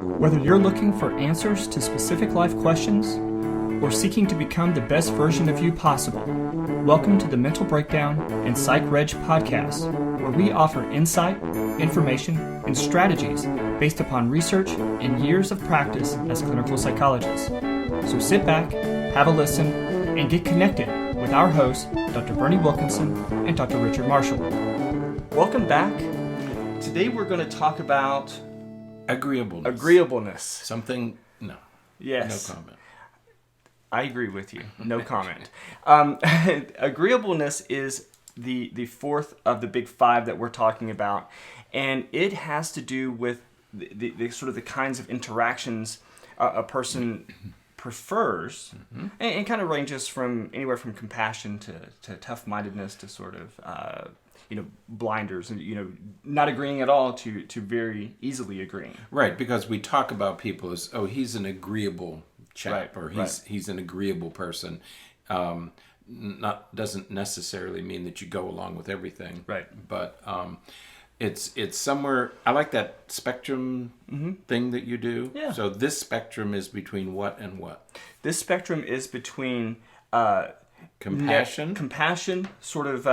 Whether you're looking for answers to specific life questions or seeking to become the best version of you possible, welcome to the Mental Breakdown and Psych Reg podcast, where we offer insight, information, and strategies based upon research and years of practice as clinical psychologists. So sit back, have a listen, and get connected with our hosts, Dr. Berney Wilkinson and Dr. Richard Marshall. Welcome back. Today we're going to talk about agreeableness. Something, no. Yes. No comment. I agree with you. No comment. Agreeableness is the fourth of the big five that we're talking about, and it has to do with the sort of the kinds of interactions a person prefers, and kind of ranges from anywhere from compassion to tough-mindedness to sort of blinders and not agreeing at all to very easily agreeing. Right, because we talk about people as, oh, he's an agreeable chap, or he's an agreeable person. Doesn't necessarily mean that you go along with everything. Right. But it's somewhere. I like that spectrum thing that you do. Yeah. So this spectrum is between what and what? This spectrum is between compassion, sort of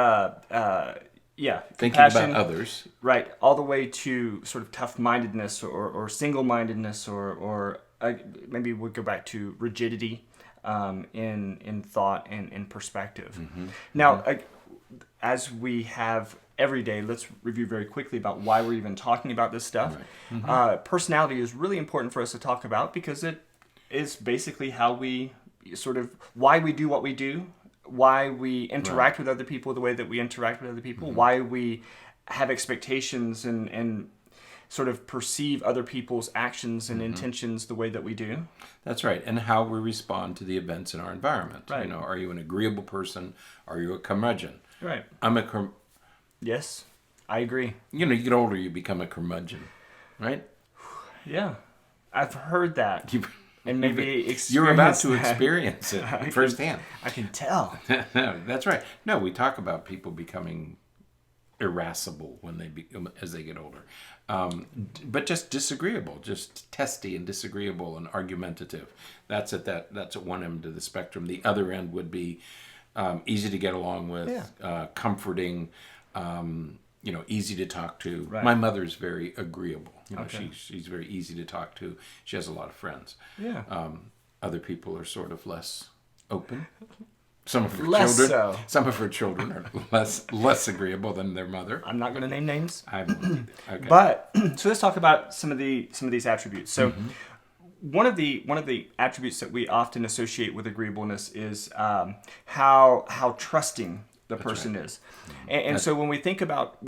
thinking compassion, about others, right, all the way to sort of tough-mindedness or single-mindedness or maybe we'll go back to rigidity in thought and in perspective. Now, as we have every day, let's review very quickly about why we're even talking about this stuff. Right. Personality is really important for us to talk about because it is basically how we why we do what we do, why we interact with other people the way that we interact with other people, why we have expectations and sort of perceive other people's actions and intentions the way that we do. That's right. And how we respond to the events in our environment. Right. Are you an agreeable person? Are you a curmudgeon? Right. Yes, I agree. You get older, you become a curmudgeon, right? Yeah. I've heard that. And maybe you're about to experience it firsthand. I can tell. That's right. No, we talk about people becoming irascible as they get older, but just disagreeable, just testy and disagreeable and argumentative. That's at one end of the spectrum. The other end would be easy to get along with, comforting, easy to talk to. Right. My mother's very agreeable. She's very easy to talk to. She has a lot of friends. Yeah. Other people are sort of less open. Some of her children are less agreeable than their mother. I'm not going to name names. I won't either. Okay. But so let's talk about some of these attributes. So one of the attributes that we often associate with agreeableness is how trusting the person is. And so when we think about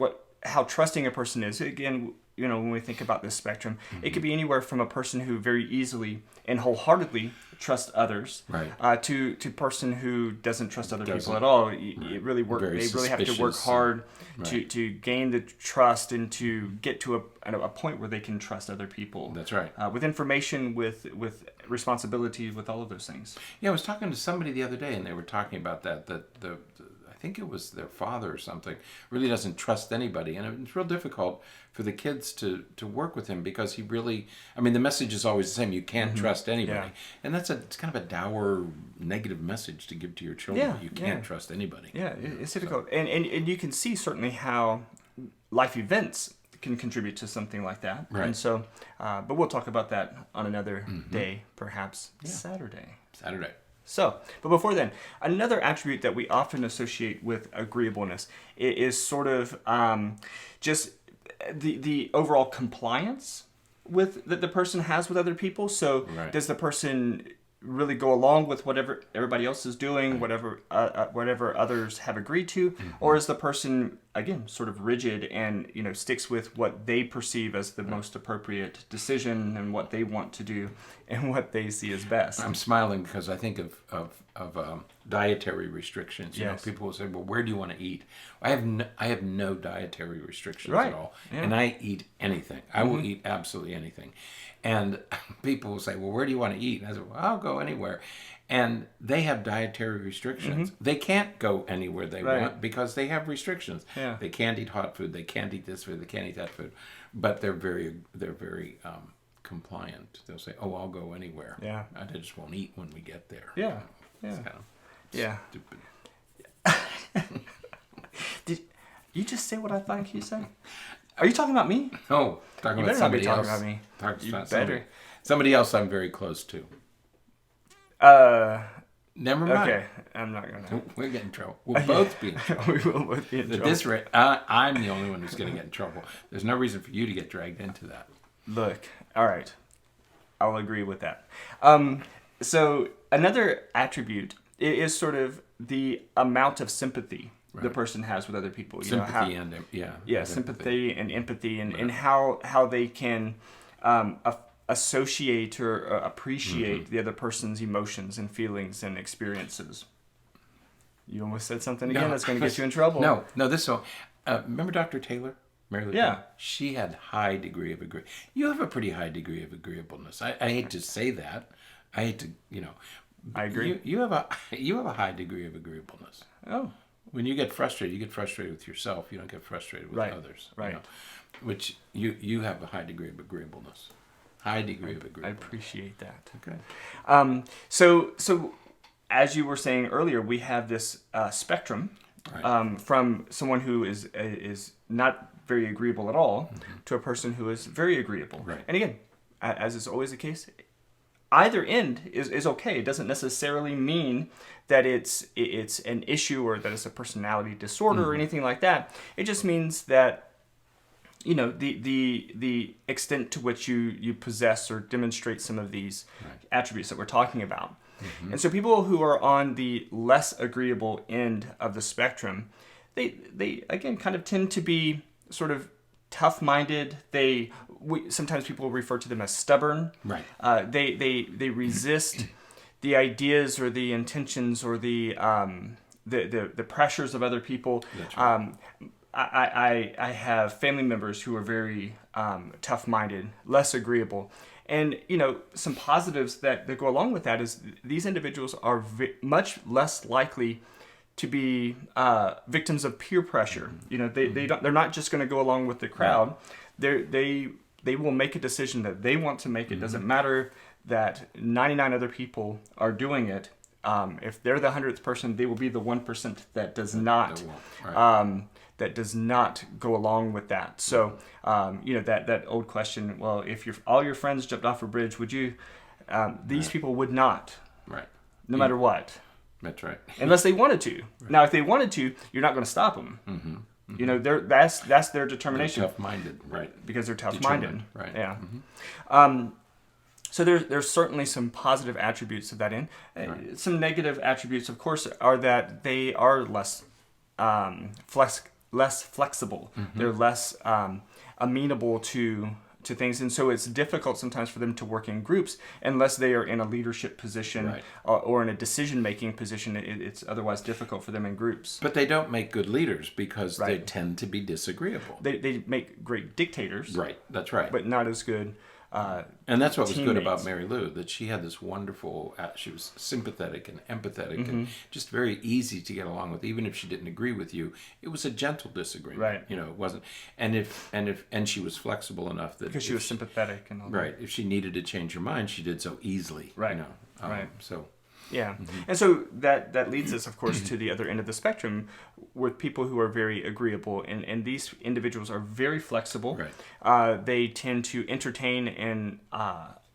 how trusting a person is, again, when we think about this spectrum, it could be anywhere from a person who very easily and wholeheartedly trusts others, right, to person who doesn't trust other people at all. It really they really have to work hard to gain the trust and to get to a point where they can trust other people. That's right. With information, with responsibility, with all of those things. Yeah, I was talking to somebody the other day, and they were talking about that I think it was their father or something, really doesn't trust anybody. And it's real difficult for the kids to work with him because he really, the message is always the same. You can't trust anybody. Yeah. And it's kind of a dour, negative message to give to your children. Yeah, you can't trust anybody. Yeah, it's difficult. And you can see certainly how life events can contribute to something like that. Right. And so, but we'll talk about that on another day, perhaps Saturday. So, but before then, another attribute that we often associate with agreeableness is sort of just the overall compliance with that the person has with other people. So, does the person really go along with whatever everybody else is doing, whatever others have agreed to, or is the person again sort of rigid and sticks with what they perceive as the most appropriate decision and what they want to do and what they see as best? I'm smiling because I think of dietary restrictions. People will say, "Well, where do you want to eat?" I have no dietary restrictions at all, and I eat anything. I will eat absolutely anything. And people will say, "Well, where do you want to eat?" And I say, "Well, I'll go anywhere." And they have dietary restrictions. They can't go anywhere they want because they have restrictions. Yeah. They can't eat hot food. They can't eat this food. They can't eat that food. But they're very compliant. They'll say, "Oh, I'll go anywhere. Yeah. I just won't eat when we get there." Yeah. It's Yeah. kind of Yeah. stupid. Did you just say what I thought you said? Are you talking about me? No, talking You about better not be somebody talking else. about me. Talking You about better. somebody else I'm very close to. Never mind. Okay, I'm not gonna. We'll get in trouble. We'll both be in trouble. We will both be in At trouble. this rate, I'm the only one who's going to get in trouble. There's no reason for you to get dragged into that. Look, all right, I'll agree with that. So another attribute is sort of the amount of sympathy the person has with other people. Sympathy sympathy and empathy, and how they can associate or appreciate the other person's emotions and feelings and experiences. You almost said something again that's going to get you in trouble. No, this one. Remember Dr. Taylor? Mary Lou Yeah. Taylor? She had high degree of You have a pretty high degree of agreeableness. I hate to say that. I hate to, I agree. You have a high degree of agreeableness. Oh. When you get frustrated with yourself. You don't get frustrated with others. Right. Which you have a high degree of agreeableness. High degree of agreeableness. I appreciate that. Okay. So as you were saying earlier, we have this spectrum from someone who is not very agreeable at all to a person who is very agreeable. Right. And again, as is always the case, either end is okay. It doesn't necessarily mean that it's an issue or that it's a personality disorder or anything like that. It just means that the extent to which you possess or demonstrate some of these attributes that we're talking about. And so people who are on the less agreeable end of the spectrum, they again kind of tend to be sort of tough-minded. Sometimes people refer to them as stubborn. Right. They resist the ideas or the intentions or the pressures of other people. That's right. I have family members who are very tough-minded, less agreeable. And, some positives that go along with that is these individuals are much less likely to be victims of peer pressure. They're not just going to go along with the crowd. They will make a decision that they want to make. It doesn't matter that 99 other people are doing it. If they're the 100th person, they will be the 1% that does not. That does not go along with that. So, that old question. Well, if all your friends jumped off a bridge, would you? These people would not. Right. No matter what. That's right. Unless they wanted to. Right. Now, if they wanted to, you're not going to stop them. That's their determination. They're tough-minded, right? Because they're tough-minded. Determined, right. Yeah. So there's certainly some positive attributes of that end. Right. Some negative attributes, of course, are that they are less flexible. They're less amenable to things, and so it's difficult sometimes for them to work in groups unless they are in a leadership position or in a decision-making position. It's otherwise difficult for them in groups. But they don't make good leaders because they tend to be disagreeable. They make great dictators. Right, that's right. But not as good and that's what was good teammates. about Mary Lou, that she had this wonderful, she was sympathetic and empathetic and just very easy to get along with. Even if she didn't agree with you, it was a gentle disagreement. Right. It wasn't, and she was flexible enough that because she was sympathetic and all that. Right. If she needed to change her mind, she did so easily. Right. Right. So. Yeah. And so that leads us, of course, to the other end of the spectrum with people who are very agreeable. And these individuals are very flexible. Right. They tend to entertain and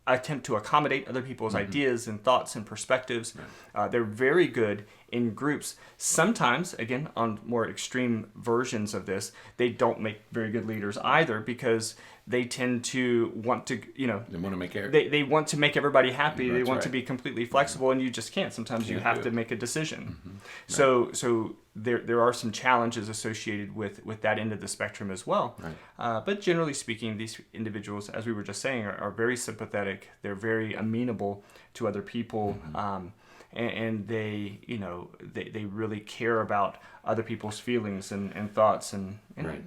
attempt to accommodate other people's ideas and thoughts and perspectives. Right. They're very good in groups. Sometimes, again, on more extreme versions of this, they don't make very good leaders either because they tend to want to, they want to make they want to make everybody happy. They want to be completely flexible, and you just can't. Sometimes you have to make a decision. So there are some challenges associated with that end of the spectrum as well. Right. But generally speaking, these individuals, as we were just saying, are very sympathetic. They're very amenable to other people. And they, they really care about other people's feelings and thoughts and right.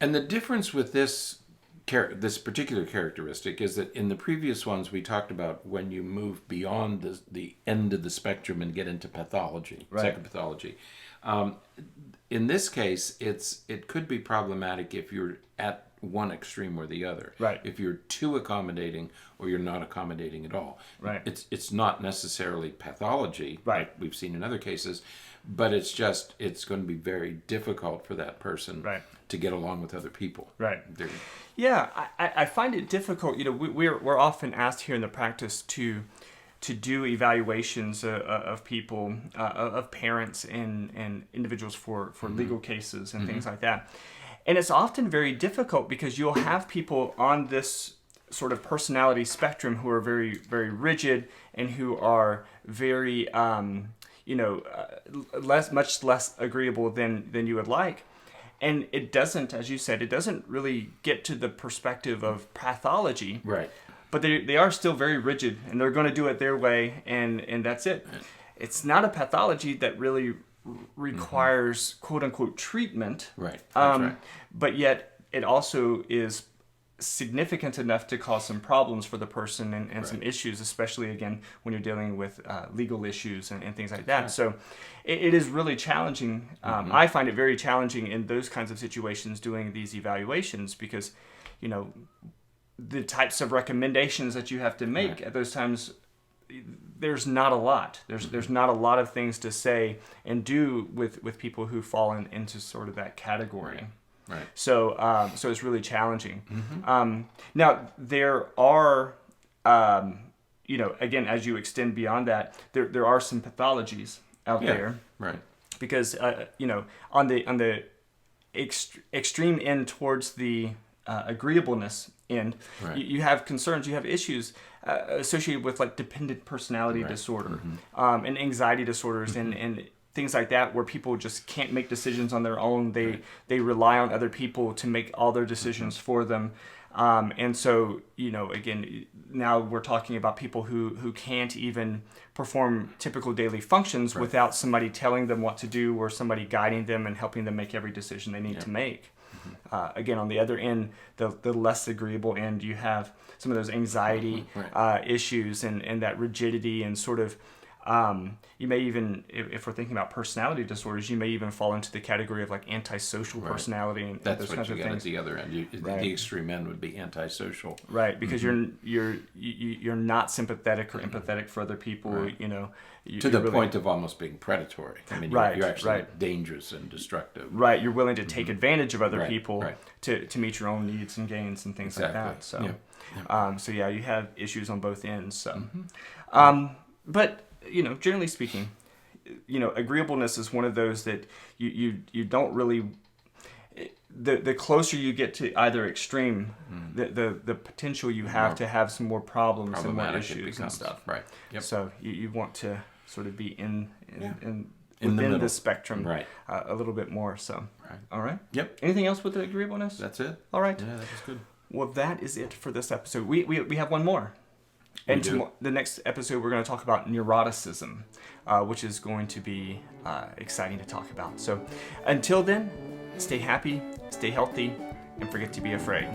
And the difference with this particular characteristic is that in the previous ones we talked about when you move beyond the end of the spectrum and get into pathology, psychopathology. In this case, it could be problematic if you're at one extreme or the other. Right. If you're too accommodating or you're not accommodating at all. Right. It's not necessarily pathology, right, like we've seen in other cases, but it's going to be very difficult for that person right, to get along with other people. Right. Yeah, I find it difficult. We're often asked here in the practice to do evaluations of people, of parents and individuals for legal cases and things like that. And it's often very difficult because you'll have people on this sort of personality spectrum who are very, very rigid and who are very, much less agreeable than you would like. And it doesn't, as you said, it doesn't really get to the perspective of pathology. Right. But they are still very rigid, and they're going to do it their way, and that's it. It's not a pathology that really requires quote-unquote treatment. Right. That's right. But yet it also is significant enough to cause some problems for the person and some issues, especially, again, when you're dealing with legal issues and things like that. Right. So it is really challenging. I find it very challenging in those kinds of situations doing these evaluations because, the types of recommendations that you have to make at those times, there's not a lot. There's not a lot of things to say and do with people who fall into sort of that category. Right. So it's really challenging. Now there are, again, as you extend beyond that, there are some pathologies out there. Right. Because on the extreme end towards the agreeableness end, you have concerns, you have issues associated with like dependent personality disorder, and anxiety disorders, and things like that, where people just can't make decisions on their own. They rely on other people to make all their decisions for them. And so, again, now we're talking about people who can't even perform typical daily functions without somebody telling them what to do or somebody guiding them and helping them make every decision they need to make. Again, on the other end, the less agreeable end, you have some of those anxiety issues and that rigidity and sort of, you may even, if we're thinking about personality disorders, you may even fall into the category of like antisocial personality and that's those what kinds you of get things. at the other end. The extreme end would be antisocial, right? Because you're not sympathetic or empathetic for other people. To the point of almost being predatory. I mean, you're actually dangerous and destructive. Right. You're willing to take advantage of other people to meet your own needs and gains and things like that. So, you have issues on both ends. So, but generally speaking, agreeableness is one of those that you don't really. The closer you get to either extreme, the potential you have to have some more problems and more issues and stuff. Right. Yep. So you want to sort of be in within the spectrum a little bit more. So, all right. Yep. Anything else with the agreeableness? That's it. All right. Yeah, that was good. Well, that is it for this episode. We have one more. And the next episode, we're going to talk about neuroticism, which is going to be exciting to talk about. So until then, stay happy, stay healthy, and forget to be afraid.